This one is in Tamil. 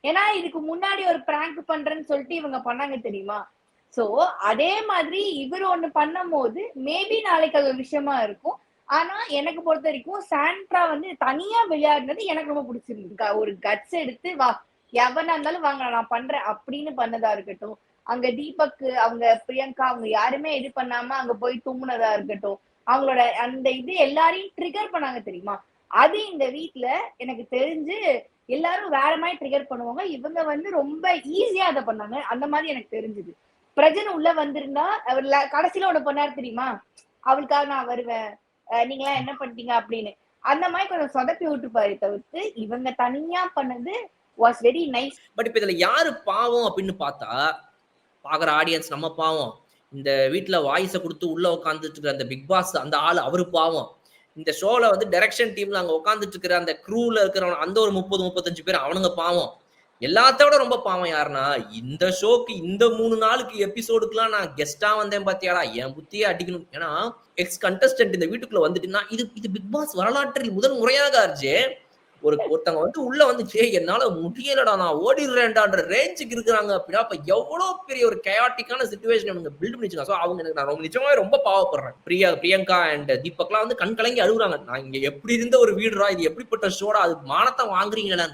ஏன்னா இதுக்கு முன்னாடி ஒரு பிராங்க் பண்றேன்னு சொல்லிட்டு இவங்க பண்ணாங்க தெரியுமா? சோ அதே மாதிரி இவர் ஒண்ணு பண்ணும்போது மேபி நாளைக்கு அது ஒரு விஷயமா இருக்கும். ஆனா எனக்கு பொறுத்த வரைக்கும் சாண்ட்ரா வந்து தனியா விளையாடுனது எனக்கு ரொம்ப பிடிச்சிருந்தது. ஒரு கட்ஸ் எடுத்து வா எவனா இருந்தாலும் வாங்க நான் பண்றேன் அப்படின்னு பண்ணதா இருக்கட்டும். அங்க தீபக் அவங்க பிரியங்கா அவங்க யாருமே இது பண்ணாம அங்க போய் தூங்குனதா இருக்கட்டும். அவங்களோட அந்த இது எல்லாரையும் ட்ரிகர் பண்ணாங்க தெரியுமா? அது இந்த வீட்ல எனக்கு தெரிஞ்சு எல்லாரும் வேற மாதிரி ட்ரிகர் பண்ணுவாங்க. இவங்க வந்து ரொம்ப ஈஸியா அத பண்ணாங்க. அந்த மாதிரி எனக்கு தெரிஞ்சது. பிரஜன் உள்ள வந்திருந்தா அவர் கடைசியில ஒண்ணு பண்ணாரு தெரியுமா? அவளுக்காக நான் வருவேன். நீங்களாம் என்ன பண்ணிட்டீங்க அப்படின்னு. அந்த மாதிரி கொஞ்சம் சொதப்பி விட்டுப்பாரு தவிர்த்து இவங்க தனியா பண்ணது வாஸ் வெரி நைஸ். பட் இப்ப இதுல யாரு பாவம் அப்படின்னு பார்த்தா, பாக்குற ஆடியன்ஸ் நம்ம பாவம். இந்த வீட்ல வாய்ஸ குடுத்து உள்ள உட்கார்ந்துட்டு இருக்கிற அந்த பிக் பாஸ் அந்த ஆளு அவரு பாவம். இந்த ஷோல வந்து டைரக்ஷன் டீம்ல அங்க உட்கார்ந்துட்டு இருக்கிற அந்த க்ரூல இருக்கிறவன் அந்த ஒரு 30, 35 பேர் அவனுங்க பாவம். எல்லாத்த விட ரொம்ப பாவம் யாருன்னா, இந்த ஷோக்கு இந்த 3 நாளுக்கு எபிசோடுக்குலாம் நான் கெஸ்ட்டா வந்தேன் பாத்தியாடா, என் புத்தியே அடிக்கணும். ஏன்னா, எக்ஸ் கண்டஸ்டன்ட் இந்த வீட்டுக்குள்ள வந்துட்டுன்னா, இது இது பிக் பாஸ் வரலாற்றில் முதல் முறையாக ஆர்ஜே, ஒருத்தவங்க வந்து உள்ள வந்து, "ஏய் என்னால முடியலடா, நான் ஓடிடுறேன்டான்ற" ரேஞ்சுக்கு இருக்கிறாங்க அப்படின்னா, அப்ப எவ்வளோ பெரிய ஒரு கயாட்டிக்கான சிச்சுவேஷன் இவங்க பில்ட் பண்ணி வச்சிருக்காங்க. ஸோ அவங்க எனக்கு நான் ரொம்ப நிஜமாவே ரொம்ப பாவப்படுறேன். பிரியங்கா அண்ட் தீபக்லாம் வந்து கண் கலங்கி அழுகுறாங்க. "நான் இங்க எப்படி இருந்த ஒரு வீடுடா, இது எப்படிப்பட்ட ஷோடா, அது மானத்த வாங்குறீங்களேடான்னு."